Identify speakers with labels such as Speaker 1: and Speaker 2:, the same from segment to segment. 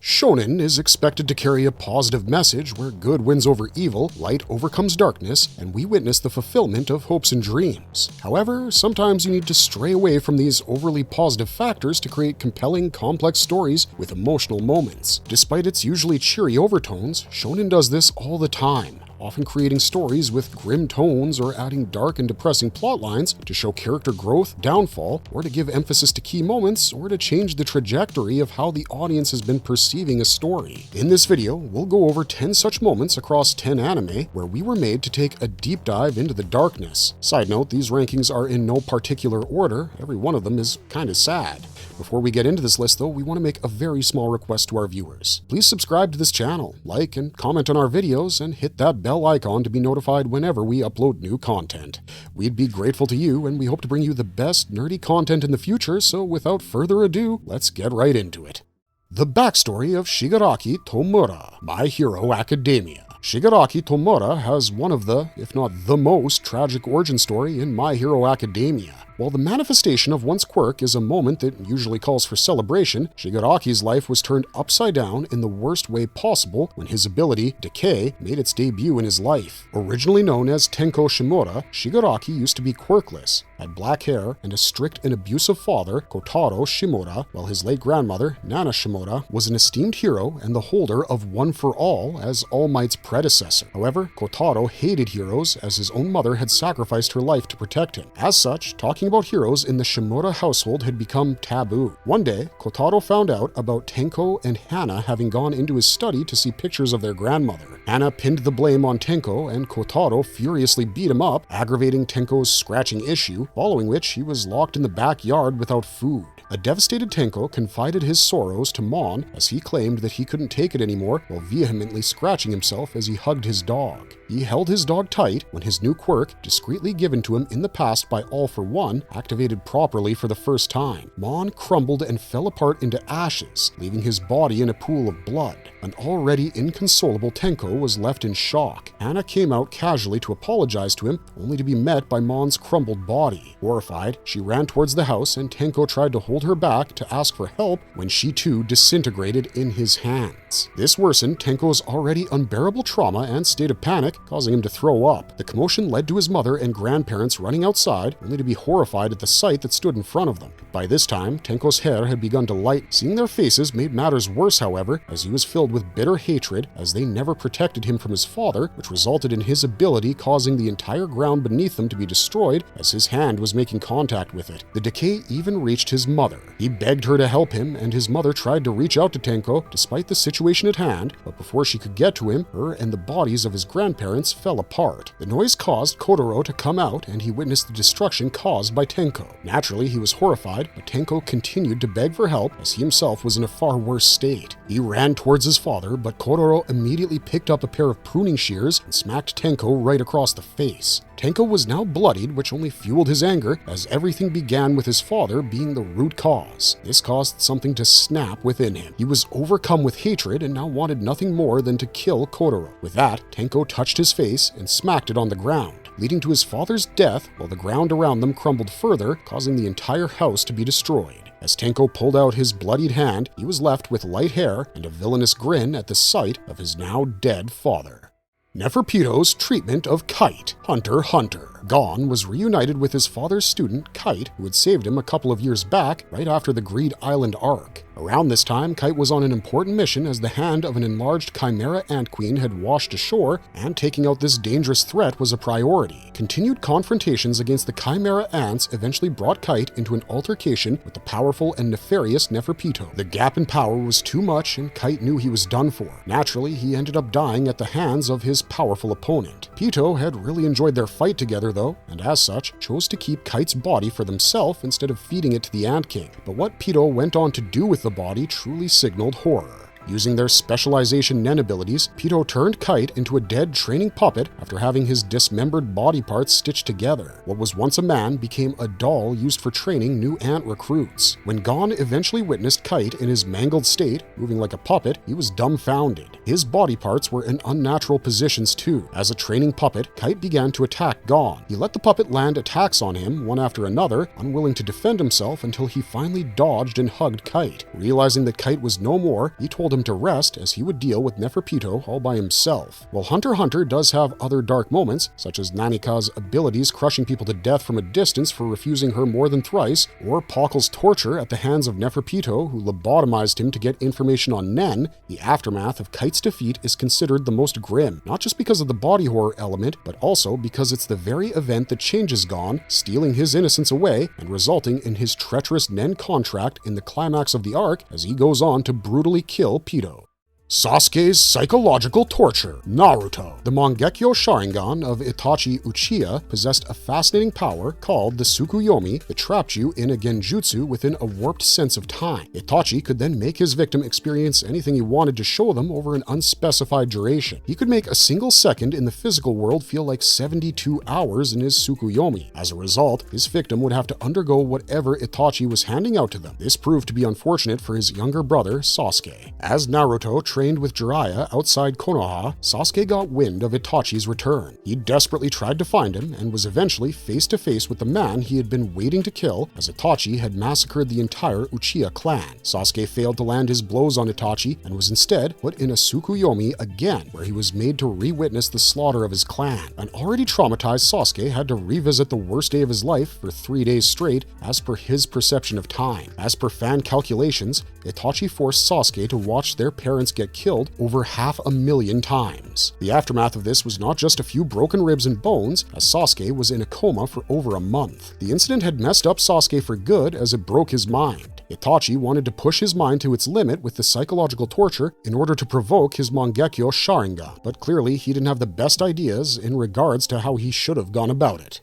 Speaker 1: Shonen is expected to carry a positive message where good wins over evil, light overcomes darkness, and we witness the fulfillment of hopes and dreams. However, sometimes you need to stray away from these overly positive factors to create compelling, complex stories with emotional moments. Despite its usually cheery overtones, Shonen does this all the time, often creating stories with grim tones or adding dark and depressing plotlines to show character growth, downfall, or to give emphasis to key moments, or to change the trajectory of how the audience has been perceiving a story. In this video, we'll go over 10 such moments across 10 anime where we were made to take a deep dive into the darkness. Side note, these rankings are in no particular order, every one of them is kinda sad. Before we get into this list though, we want to make a very small request to our viewers. Please subscribe to this channel, like and comment on our videos, and hit that bell icon to be notified whenever we upload new content. We'd be grateful to you, and we hope to bring you the best nerdy content in the future, so without further ado, let's get right into it. The backstory of Shigaraki Tomura, My Hero Academia. Shigaraki Tomura has one of the, if not the most, tragic origin story in My Hero Academia. While the manifestation of one's quirk is a moment that usually calls for celebration, Shigaraki's life was turned upside down in the worst way possible when his ability, Decay, made its debut in his life. Originally known as Tenko Shimura, Shigaraki used to be quirkless, had black hair, and a strict and abusive father, Kotaro Shimura, while his late grandmother, Nana Shimura, was an esteemed hero and the holder of One for All as All Might's predecessor. However, Kotaro hated heroes as his own mother had sacrificed her life to protect him. As such, talking about heroes in the Shimura household had become taboo. One day, Kotaro found out about Tenko and Hana having gone into his study to see pictures of their grandmother. Hana pinned the blame on Tenko, and Kotaro furiously beat him up, aggravating Tenko's scratching issue, following which he was locked in the backyard without food. A devastated Tenko confided his sorrows to Mon as he claimed that he couldn't take it anymore while vehemently scratching himself as he hugged his dog. He held his dog tight when his new quirk, discreetly given to him in the past by All for One, activated properly for the first time. Mon crumbled and fell apart into ashes, leaving his body in a pool of blood. An already inconsolable Tenko was left in shock. Hana came out casually to apologize to him, only to be met by Mon's crumbled body. Horrified, she ran towards the house and Tenko tried to hold her back to ask for help when she too disintegrated in his hands. This worsened Tenko's already unbearable trauma and state of panic, causing him to throw up. The commotion led to his mother and grandparents running outside, only to be horrified at the sight that stood in front of them. By this time, Tenko's hair had begun to light. Seeing their faces made matters worse, however, as he was filled with bitter hatred as they never protected him from his father, which resulted in his ability causing the entire ground beneath them to be destroyed as his hand was making contact with it. The decay even reached his mother. He begged her to help him, and his mother tried to reach out to Tenko despite the situation at hand, but before she could get to him, her and the bodies of his grandparents fell apart. The noise caused Kotaro to come out, and he witnessed the destruction caused by Tenko. Naturally, he was horrified, but Tenko continued to beg for help as he himself was in a far worse state. He ran towards his father, but Kotaro immediately picked up a pair of pruning shears and smacked Tenko right across the face. Tenko was now bloodied, which only fueled his anger, as everything began with his father being the root cause. This caused something to snap within him. He was overcome with hatred and now wanted nothing more than to kill Kotaro. With that, Tenko touched his face and smacked it on the ground, leading to his father's death, while the ground around them crumbled further, causing the entire house to be destroyed. As Tenko pulled out his bloodied hand, he was left with light hair and a villainous grin at the sight of his now dead father. Neferpito's treatment of Kite, Hunter x Hunter. Gon was reunited with his father's student, Kite, who had saved him a couple of years back, right after the Greed Island arc. Around this time, Kite was on an important mission as the hand of an enlarged Chimera Ant Queen had washed ashore, and taking out this dangerous threat was a priority. Continued confrontations against the Chimera Ants eventually brought Kite into an altercation with the powerful and nefarious Neferpito. The gap in power was too much, and Kite knew he was done for. Naturally, he ended up dying at the hands of his powerful opponent. Pito had really enjoyed their fight together though, and as such, chose to keep Kite's body for themselves instead of feeding it to the Ant King. But what Pito went on to do with the body truly signaled horror. Using their specialization Nen abilities, Pito turned Kite into a dead training puppet after having his dismembered body parts stitched together. What was once a man became a doll used for training new ant recruits. When Gon eventually witnessed Kite in his mangled state, moving like a puppet, he was dumbfounded. His body parts were in unnatural positions too. As a training puppet, Kite began to attack Gon. He let the puppet land attacks on him, one after another, unwilling to defend himself until he finally dodged and hugged Kite. Realizing that Kite was no more, he told him to rest as he would deal with Neferpito all by himself. While Hunter x Hunter does have other dark moments, such as Nanika's abilities crushing people to death from a distance for refusing her more than thrice, or Pockle's torture at the hands of Neferpito, who lobotomized him to get information on Nen, the aftermath of Kite's defeat is considered the most grim, not just because of the body horror element, but also because it's the very event that changes Gon, stealing his innocence away and resulting in his treacherous Nen contract in the climax of the arc as he goes on to brutally kill Pito. Sasuke's psychological torture. Naruto. The Mangekyo Sharingan of Itachi Uchiha possessed a fascinating power called the Tsukuyomi that trapped you in a genjutsu within a warped sense of time. Itachi could then make his victim experience anything he wanted to show them over an unspecified duration. He could make a single second in the physical world feel like 72 hours in his Tsukuyomi. As a result, his victim would have to undergo whatever Itachi was handing out to them. This proved to be unfortunate for his younger brother, Sasuke. As Naruto trained with Jiraiya outside Konoha, Sasuke got wind of Itachi's return. He desperately tried to find him and was eventually face to face with the man he had been waiting to kill, as Itachi had massacred the entire Uchiha clan. Sasuke failed to land his blows on Itachi and was instead put in a Tsukuyomi again, where he was made to re-witness the slaughter of his clan. An already traumatized Sasuke had to revisit the worst day of his life for 3 days straight as per his perception of time. As per fan calculations, Itachi forced Sasuke to watch their parents get killed over 500,000 times. The aftermath of this was not just a few broken ribs and bones, as Sasuke was in a coma for over a month. The incident had messed up Sasuke for good as it broke his mind. Itachi wanted to push his mind to its limit with the psychological torture in order to provoke his Mangekyo Sharingan, but clearly he didn't have the best ideas in regards to how he should have gone about it.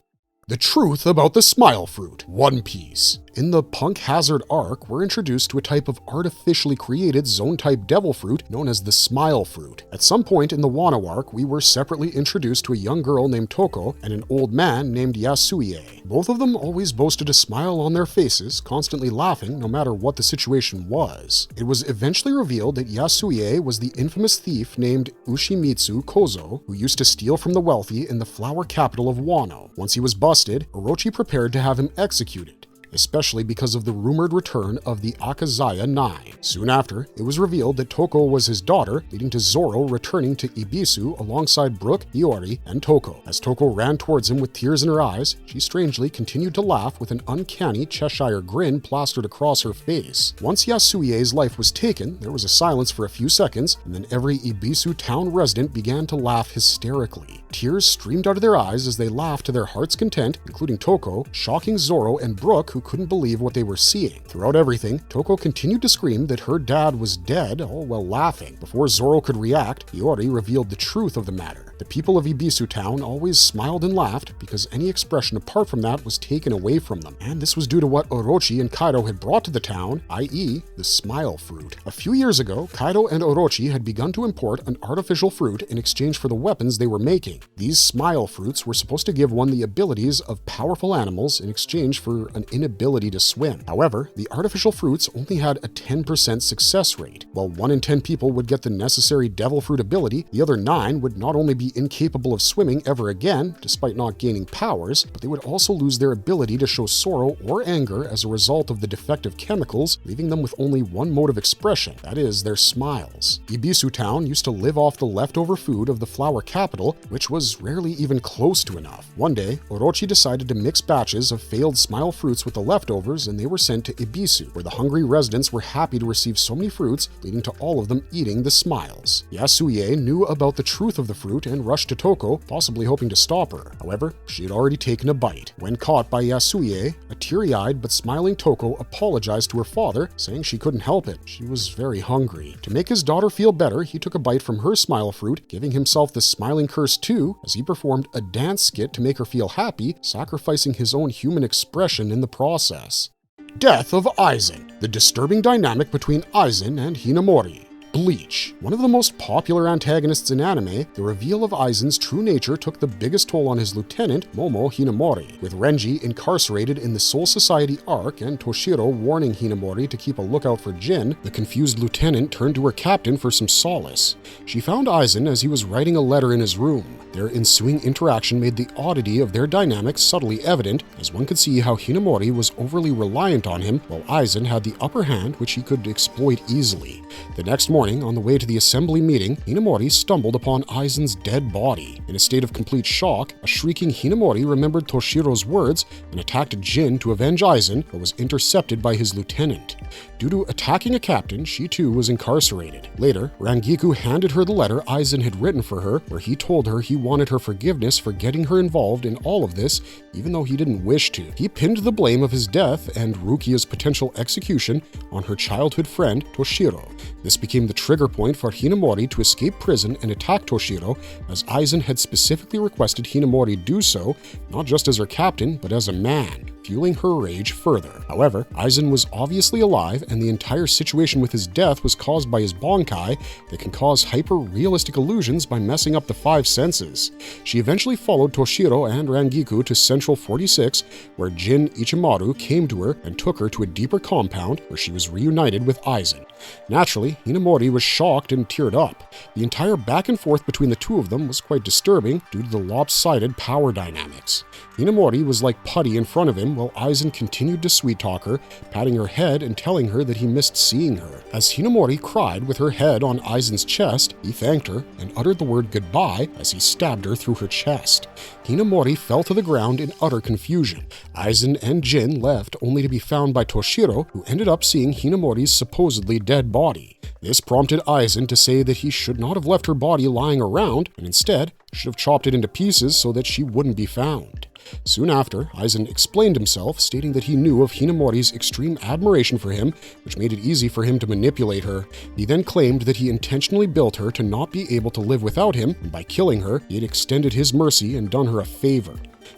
Speaker 1: The truth about the Smile Fruit. One Piece. In the Punk Hazard arc, we're introduced to a type of artificially created zone-type devil fruit known as the Smile Fruit. At some point in the Wano arc, we were separately introduced to a young girl named Toko and an old man named Yasuie. Both of them always boasted a smile on their faces, constantly laughing no matter what the situation was. It was eventually revealed that Yasuie was the infamous thief named Ushimitsu Kozo, who used to steal from the wealthy in the flower capital of Wano. Once he was busted, Orochi prepared to have him executed, especially because of the rumored return of the Akazaya Nine. Soon after, it was revealed that Toko was his daughter, leading to Zoro returning to Ibisu alongside Brook, Hiyori, and Toko. As Toko ran towards him with tears in her eyes, she strangely continued to laugh with an uncanny Cheshire grin plastered across her face. Once Yasuie's life was taken, there was a silence for a few seconds, and then every Ibisu town resident began to laugh hysterically. Tears streamed out of their eyes as they laughed to their heart's content, including Toko, shocking Zoro and Brook, who couldn't believe what they were seeing. Throughout everything, Toko continued to scream that her dad was dead, all while laughing. Before Zoro could react, Hiyori revealed the truth of the matter. The people of Ibisu Town always smiled and laughed because any expression apart from that was taken away from them, and this was due to what Orochi and Kaido had brought to the town, i.e. the Smile Fruit. A few years ago, Kaido and Orochi had begun to import an artificial fruit in exchange for the weapons they were making. These Smile Fruits were supposed to give one the abilities of powerful animals in exchange for an inability to swim. However, the artificial fruits only had a 10% success rate. While 1 in 10 people would get the necessary devil fruit ability, the other 9 would not only be incapable of swimming ever again, despite not gaining powers, but they would also lose their ability to show sorrow or anger as a result of the defective chemicals, leaving them with only one mode of expression, that is, their smiles. Ibisu Town used to live off the leftover food of the flower capital, which was rarely even close to enough. One day, Orochi decided to mix batches of failed Smile Fruits with the leftovers, and they were sent to Ibisu, where the hungry residents were happy to receive so many fruits, leading to all of them eating the smiles. Yasuie knew about the truth of the fruit and rushed to Toko, possibly hoping to stop her. However, she had already taken a bite. When caught by Yasuie, a teary-eyed but smiling Toko apologized to her father, saying she couldn't help it. She was very hungry. To make his daughter feel better, he took a bite from her Smile Fruit, giving himself the smiling curse too, as he performed a dance skit to make her feel happy, sacrificing his own human expression in the process. Death of Aizen. The disturbing dynamic between Aizen and Hinamori. Bleach. One of the most popular antagonists in anime, the reveal of Aizen's true nature took the biggest toll on his lieutenant, Momo Hinamori. With Renji incarcerated in the Soul Society arc and Toshiro warning Hinamori to keep a lookout for Jin, the confused lieutenant turned to her captain for some solace. She found Aizen as he was writing a letter in his room. Their ensuing interaction made the oddity of their dynamic subtly evident, as one could see how Hinamori was overly reliant on him, while Aizen had the upper hand which he could exploit easily. The next morning, morning, on the way to the assembly meeting, Hinamori stumbled upon Aizen's dead body. In a state of complete shock, a shrieking Hinamori remembered Toshiro's words and attacked Jin to avenge Aizen, but was intercepted by his lieutenant. Due to attacking a captain, she too was incarcerated. Later, Rangiku handed her the letter Aizen had written for her, where he told her he wanted her forgiveness for getting her involved in all of this, even though he didn't wish to. He pinned the blame of his death and Rukia's potential execution on her childhood friend, Toshiro. This became the trigger point for Hinamori to escape prison and attack Toshiro, as Aizen had specifically requested Hinamori do so, not just as her captain, but as a man, fueling her rage further. However, Aizen was obviously alive, and the entire situation with his death was caused by his Bankai that can cause hyper-realistic illusions by messing up the five senses. She eventually followed Toshiro and Rangiku to Central 46, where Jin Ichimaru came to her and took her to a deeper compound where she was reunited with Aizen. Naturally, Hinamori was shocked and teared up. The entire back and forth between the two of them was quite disturbing due to the lopsided power dynamics. Hinamori was like putty in front of him, while Aizen continued to sweet-talk her, patting her head and telling her that he missed seeing her. As Hinamori cried with her head on Aizen's chest, he thanked her and uttered the word goodbye as he stabbed her through her chest. Hinamori fell to the ground in utter confusion. Aizen and Jin left only to be found by Toshiro, who ended up seeing Hinamori's supposedly dead body. This prompted Aizen to say that he should not have left her body lying around, and instead should have chopped it into pieces so that she wouldn't be found. Soon after, Aizen explained himself, stating that he knew of Hinamori's extreme admiration for him, which made it easy for him to manipulate her. He then claimed that he intentionally built her to not be able to live without him, and by killing her, he had extended his mercy and done her a favor.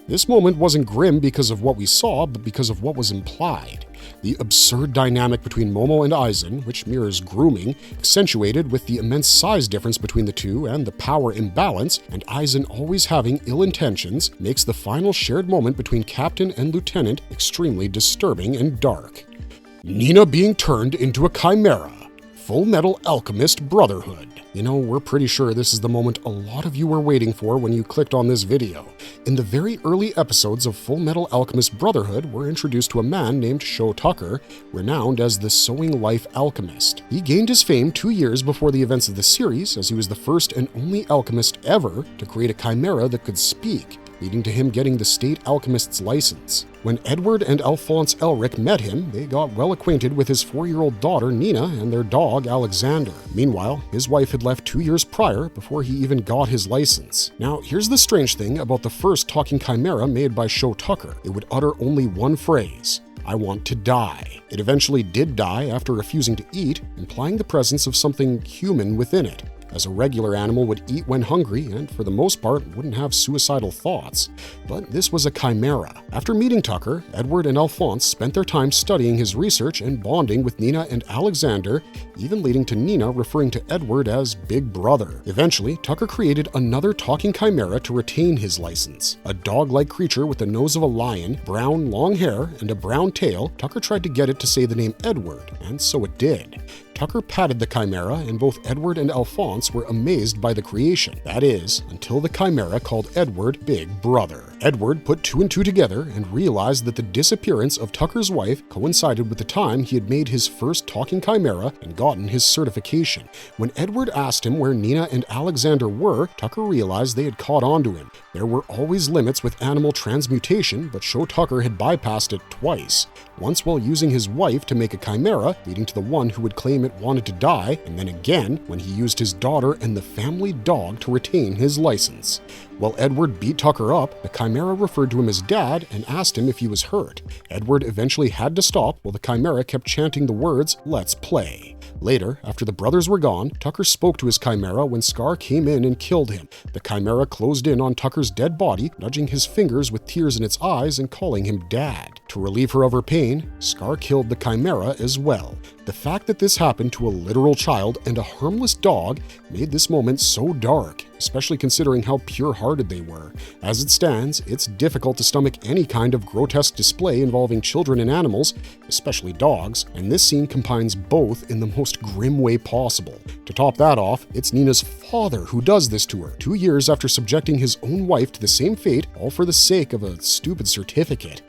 Speaker 1: This moment wasn't grim because of what we saw, but because of what was implied. The absurd dynamic between Momo and Aizen, which mirrors grooming, accentuated with the immense size difference between the two and the power imbalance, and Aizen always having ill intentions, makes the final shared moment between Captain and Lieutenant extremely disturbing and dark. Nina being turned into a chimera. Full Metal Alchemist Brotherhood. You know, we're pretty sure this is the moment a lot of you were waiting for when you clicked on this video. In the very early episodes of Full Metal Alchemist Brotherhood, we're introduced to a man named Sho Tucker, renowned as the Sewing Life Alchemist. He gained his fame 2 years before the events of the series, as he was the first and only alchemist ever to create a chimera that could speak, leading to him getting the State Alchemist's license. When Edward and Alphonse Elric met him, they got well acquainted with his 4-year-old daughter Nina and their dog Alexander. Meanwhile, his wife had left 2 years prior before he even got his license. Now, here's the strange thing about the first talking chimera made by Sho Tucker. It would utter only one phrase: "I want to die." It eventually did die after refusing to eat, implying the presence of something human within it, as a regular animal would eat when hungry and, for the most part, wouldn't have suicidal thoughts. But this was a chimera. After meeting Tucker, Edward and Alphonse spent their time studying his research and bonding with Nina and Alexander, even leading to Nina referring to Edward as Big Brother. Eventually, Tucker created another talking chimera to retain his license. A dog-like creature with the nose of a lion, brown long hair, and a brown tail, Tucker tried to get it to say the name Edward, and so it did. Tucker patted the chimera, and both Edward and Alphonse were amazed by the creation. That is, until the chimera called Edward Big Brother. Edward put 2 and 2 together and realized that the disappearance of Tucker's wife coincided with the time he had made his first talking chimera and gotten his certification. When Edward asked him where Nina and Alexander were, Tucker realized they had caught on to him. There were always limits with animal transmutation, but Sho Tucker had bypassed it twice. Once while using his wife to make a chimera, leading to the one who would claim it wanted to die, and then again when he used his daughter and the family dog to retain his license. While Edward beat Tucker up, the chimera referred to him as Dad and asked him if he was hurt. Edward eventually had to stop while the chimera kept chanting the words, "Let's play." Later, after the brothers were gone, Tucker spoke to his chimera when Scar came in and killed him. The chimera closed in on Tucker's dead body, nudging his fingers with tears in its eyes and calling him Dad. To relieve her of her pain, Scar killed the chimera as well. The fact that this happened to a literal child and a harmless dog made this moment so dark, especially considering how pure-hearted they were. As it stands, it's difficult to stomach any kind of grotesque display involving children and animals, especially dogs, and this scene combines both in the most grim way possible. To top that off, it's Nina's father who does this to her, 2 years after subjecting his own wife to the same fate, all for the sake of a stupid certificate.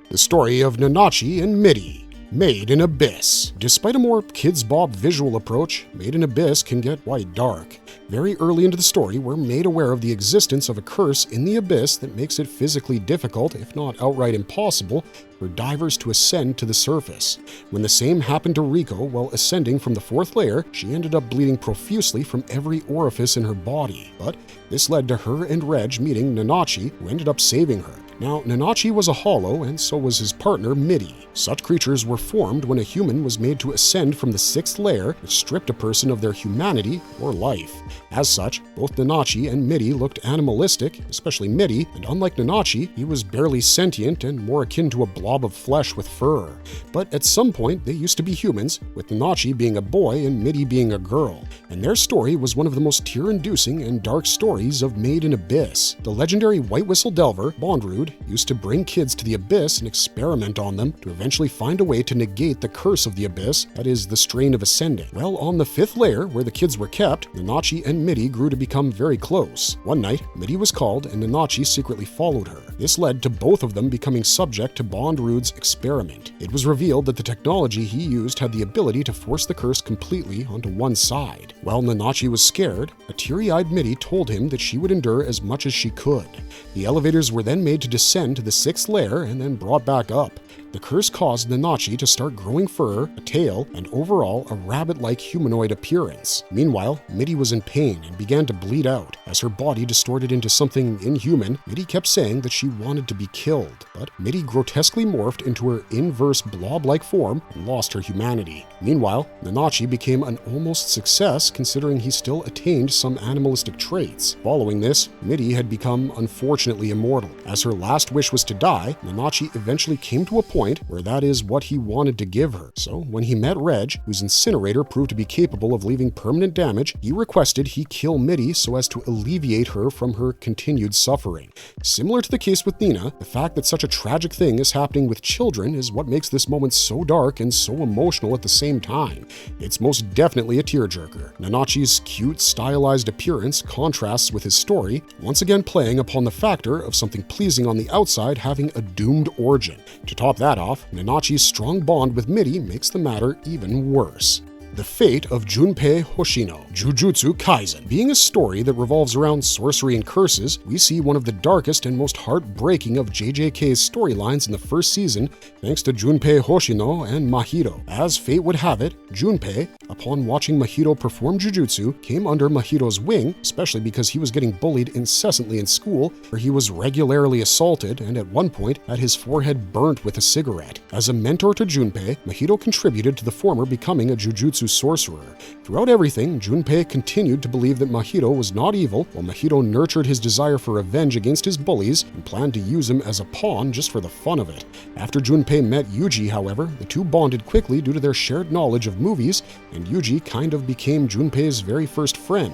Speaker 1: The story of Nanachi and Midi. Made in Abyss. Despite a more Kids Bob visual approach, Made in Abyss can get quite dark. Very early into the story, we're made aware of the existence of a curse in the abyss that makes it physically difficult, if not outright impossible, for divers to ascend to the surface. When the same happened to Riko while ascending from the 4th layer, she ended up bleeding profusely from every orifice in her body. But this led to her and Reg meeting Nanachi, who ended up saving her. Now, Nanachi was a hollow, and so was his partner, Midi. Such creatures were formed when a human was made to ascend from the 6th layer, which stripped a person of their humanity or life. As such, both Nanachi and Midi looked animalistic, especially Midi, and unlike Nanachi, he was barely sentient and more akin to a blob of flesh with fur. But at some point, they used to be humans, with Nanachi being a boy and Midi being a girl. And their story was one of the most tear-inducing and dark stories of Made in Abyss. The legendary White Whistle Delver, Bondrude, used to bring kids to the abyss and experiment on them to eventually find a way to negate the curse of the abyss, that is, the strain of ascending. Well, on the 5th layer, where the kids were kept, Nanachi and Midi grew to become very close. One night, Midi was called and Nanachi secretly followed her. This led to both of them becoming subject to Bondrude's experiment. It was revealed that the technology he used had the ability to force the curse completely onto one side. While Nanachi was scared, a teary-eyed Midi told him that she would endure as much as she could. The elevators were then made to descend to the 6th layer and then brought back up. The curse caused Nanachi to start growing fur, a tail, and overall a rabbit-like humanoid appearance. Meanwhile, Midi was in pain and began to bleed out. As her body distorted into something inhuman, Midi kept saying that she wanted to be killed. But Midi grotesquely morphed into her inverse blob-like form and lost her humanity. Meanwhile, Nanachi became an almost success considering he still attained some animalistic traits. Following this, Midi had become unfortunately immortal. As her last wish was to die, Nanachi eventually came to a point where that is what he wanted to give her. So when he met Reg, whose incinerator proved to be capable of leaving permanent damage, he requested he kill Midi so as to alleviate her from her continued suffering. Similar to the case with Nina, the fact that such a tragic thing is happening with children is what makes this moment so dark and so emotional at the same time. It's most definitely a tearjerker. Nanachi's cute, stylized appearance contrasts with his story, once again playing upon the factor of something pleasing on the outside having a doomed origin. To top that off, Nanachi's strong bond with Midi makes the matter even worse. The Fate of Junpei Hoshino, Jujutsu Kaisen. Being a story that revolves around sorcery and curses, we see one of the darkest and most heartbreaking of JJK's storylines in the first season, thanks to Junpei Hoshino and Mahito. As fate would have it, Junpei, upon watching Mahito perform jujutsu, came under Mahito's wing, especially because he was getting bullied incessantly in school, where he was regularly assaulted and at one point had his forehead burnt with a cigarette. As a mentor to Junpei, Mahito contributed to the former becoming a jujutsu sorcerer. Throughout everything, Junpei continued to believe that Mahito was not evil, while Mahito nurtured his desire for revenge against his bullies and planned to use him as a pawn just for the fun of it. After Junpei met Yuji, however, the two bonded quickly due to their shared knowledge of movies, and Yuji kind of became Junpei's very first friend,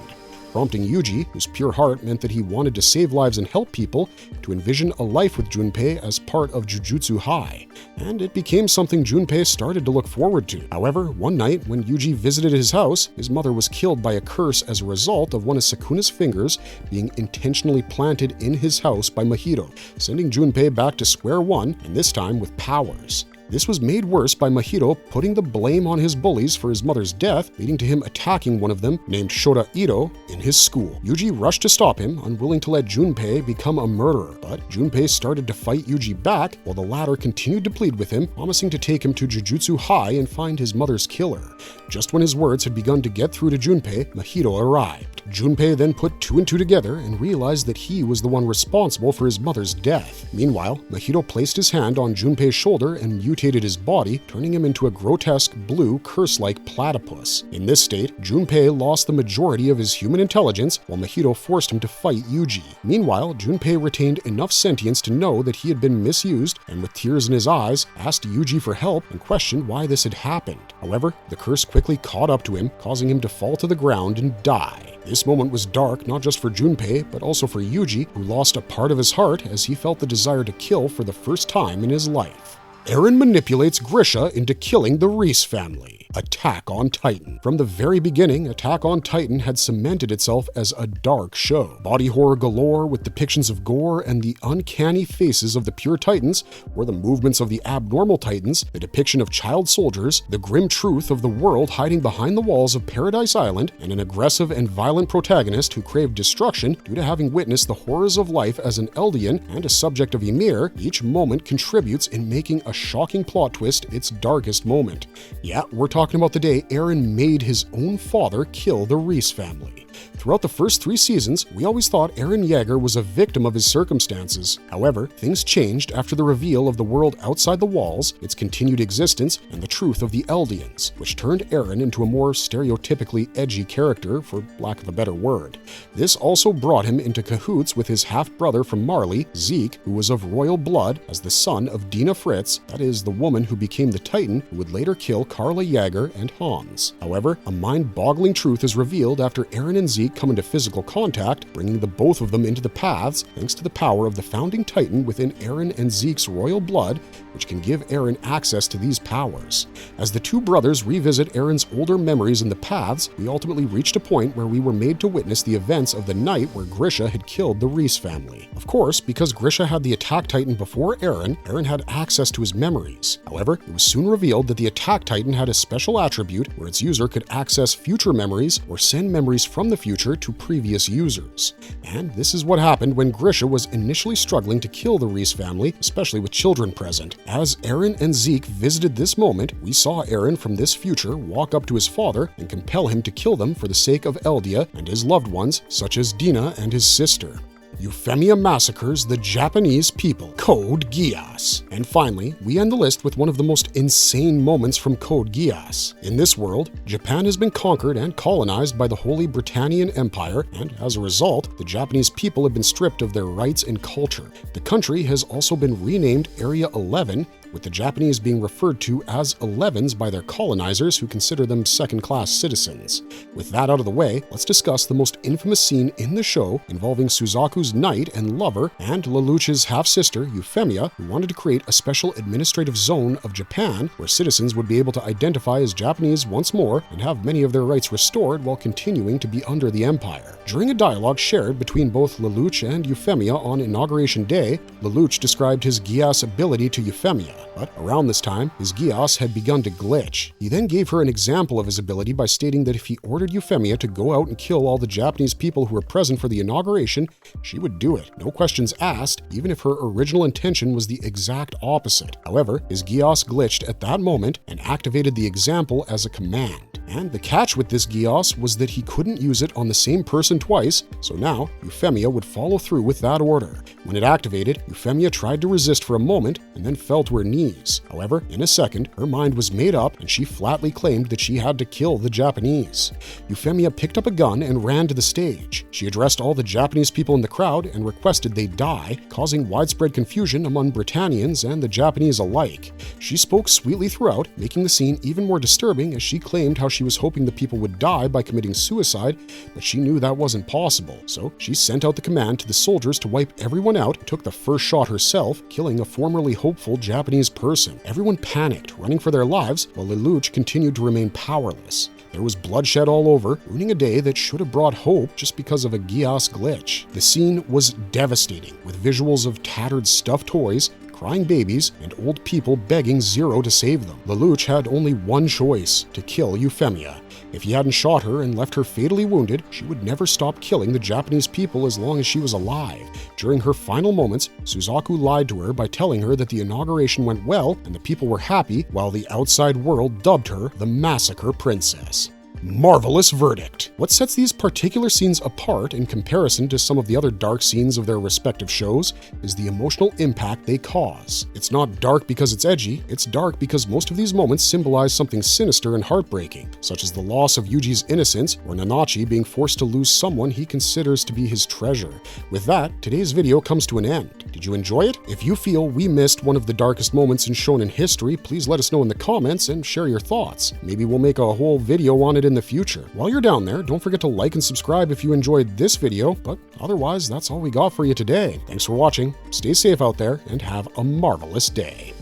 Speaker 1: prompting Yuji, whose pure heart meant that he wanted to save lives and help people, to envision a life with Junpei as part of Jujutsu High. And it became something Junpei started to look forward to. However, one night when Yuji visited his house, his mother was killed by a curse as a result of one of Sukuna's fingers being intentionally planted in his house by Mahito, sending Junpei back to square one, and this time with powers. This was made worse by Mahito putting the blame on his bullies for his mother's death, leading to him attacking one of them, named Shota Ito, in his school. Yuji rushed to stop him, unwilling to let Junpei become a murderer, but Junpei started to fight Yuji back, while the latter continued to plead with him, promising to take him to Jujutsu High and find his mother's killer. Just when his words had begun to get through to Junpei, Mahito arrived. Junpei then put two and two together and realized that he was the one responsible for his mother's death. Meanwhile, Mahito placed his hand on Junpei's shoulder and mutated his body, turning him into a grotesque blue curse-like platypus. In this state, Junpei lost the majority of his human intelligence, while Mahito forced him to fight Yuji. Meanwhile, Junpei retained enough sentience to know that he had been misused, and with tears in his eyes, asked Yuji for help and questioned why this had happened. However, the curse quickly caught up to him, causing him to fall to the ground and die. This moment was dark not just for Junpei, but also for Yuji, who lost a part of his heart as he felt the desire to kill for the first time in his life. Eren manipulates Grisha into killing the Reese family. Attack on Titan. From the very beginning, Attack on Titan had cemented itself as a dark show. Body horror galore with depictions of gore and the uncanny faces of the pure Titans, or the movements of the abnormal Titans, the depiction of child soldiers, the grim truth of the world hiding behind the walls of Paradise Island, and an aggressive and violent protagonist who craved destruction due to having witnessed the horrors of life as an Eldian and a subject of Ymir. Each moment contributes in making a shocking plot twist its darkest moment. Yeah, we're talking about the day Eren made his own father kill the Reese family. Throughout the first 3 seasons, we always thought Eren Yeager was a victim of his circumstances. However, things changed after the reveal of the world outside the walls, its continued existence, and the truth of the Eldians, which turned Eren into a more stereotypically edgy character, for lack of a better word. This also brought him into cahoots with his half-brother from Marley, Zeke, who was of royal blood as the son of Dina Fritz, that is, the woman who became the Titan who would later kill Karla Yeager and Hans. However, a mind-boggling truth is revealed after Eren and Zeke come into physical contact, bringing the both of them into the paths thanks to the power of the founding Titan within Eren and Zeke's royal blood, which can give Eren access to these powers. As the two brothers revisit Eren's older memories in the paths, we ultimately reached a point where we were made to witness the events of the night where Grisha had killed the Reese family. Of course, because Grisha had the Attack Titan before Eren, Eren had access to his memories. However, it was soon revealed that the Attack Titan had a special attribute where its user could access future memories or send memories from the future to previous users. And this is what happened when Grisha was initially struggling to kill the Reese family, especially with children present. As Eren and Zeke visited this moment, we saw Eren from this future walk up to his father and compel him to kill them for the sake of Eldia and his loved ones, such as Dina and his sister. Euphemia massacres the Japanese people. Code Geass. And finally, we end the list with one of the most insane moments from Code Geass. In this world, Japan has been conquered and colonized by the Holy Britannian Empire, and as a result, the Japanese people have been stripped of their rights and culture. The country has also been renamed Area 11, with the Japanese being referred to as 11s by their colonizers who consider them second-class citizens. With that out of the way, let's discuss the most infamous scene in the show involving Suzaku's knight and lover and Lelouch's half-sister, Euphemia, who wanted to create a special administrative zone of Japan where citizens would be able to identify as Japanese once more and have many of their rights restored while continuing to be under the empire. During a dialogue shared between both Lelouch and Euphemia on Inauguration Day, Lelouch described his Geass ability to Euphemia, but around this time, his Geass had begun to glitch. He then gave her an example of his ability by stating that if he ordered Euphemia to go out and kill all the Japanese people who were present for the inauguration, she would do it, no questions asked, even if her original intention was the exact opposite. However, his Geass glitched at that moment and activated the example as a command. And the catch with this Geass was that he couldn't use it on the same person twice, so now Euphemia would follow through with that order. When it activated, Euphemia tried to resist for a moment and then fell to her knees. However, in a second, her mind was made up and she flatly claimed that she had to kill the Japanese. Euphemia picked up a gun and ran to the stage. She addressed all the Japanese people in the crowd and requested they die, causing widespread confusion among Britannians and the Japanese alike. She spoke sweetly throughout, making the scene even more disturbing as she claimed how she was hoping the people would die by committing suicide, but she knew that wasn't possible. So she sent out the command to the soldiers to wipe everyone out, took the first shot herself, killing a formerly hopeful Japanese person. Everyone panicked, running for their lives, while Lelouch continued to remain powerless. There was bloodshed all over, ruining a day that should have brought hope just because of a Geass glitch. The scene was devastating, with visuals of tattered stuffed toys, crying babies, and old people begging Zero to save them. Lelouch had only one choice: to kill Euphemia. If he hadn't shot her and left her fatally wounded, she would never stop killing the Japanese people as long as she was alive. During her final moments, Suzaku lied to her by telling her that the inauguration went well and the people were happy, while the outside world dubbed her the Massacre Princess. Marvelous verdict. What sets these particular scenes apart in comparison to some of the other dark scenes of their respective shows is the emotional impact they cause. It's not dark because it's edgy, it's dark because most of these moments symbolize something sinister and heartbreaking, such as the loss of Yuji's innocence or Nanachi being forced to lose someone he considers to be his treasure. With that, today's video comes to an end. Did you enjoy it? If you feel we missed one of the darkest moments in Shonen history, please let us know in the comments and share your thoughts. Maybe we'll make a whole video on it in the future. While you're down there, don't forget to like and subscribe if you enjoyed this video, but otherwise, that's all we got for you today. Thanks for watching, stay safe out there, and have a marvelous day.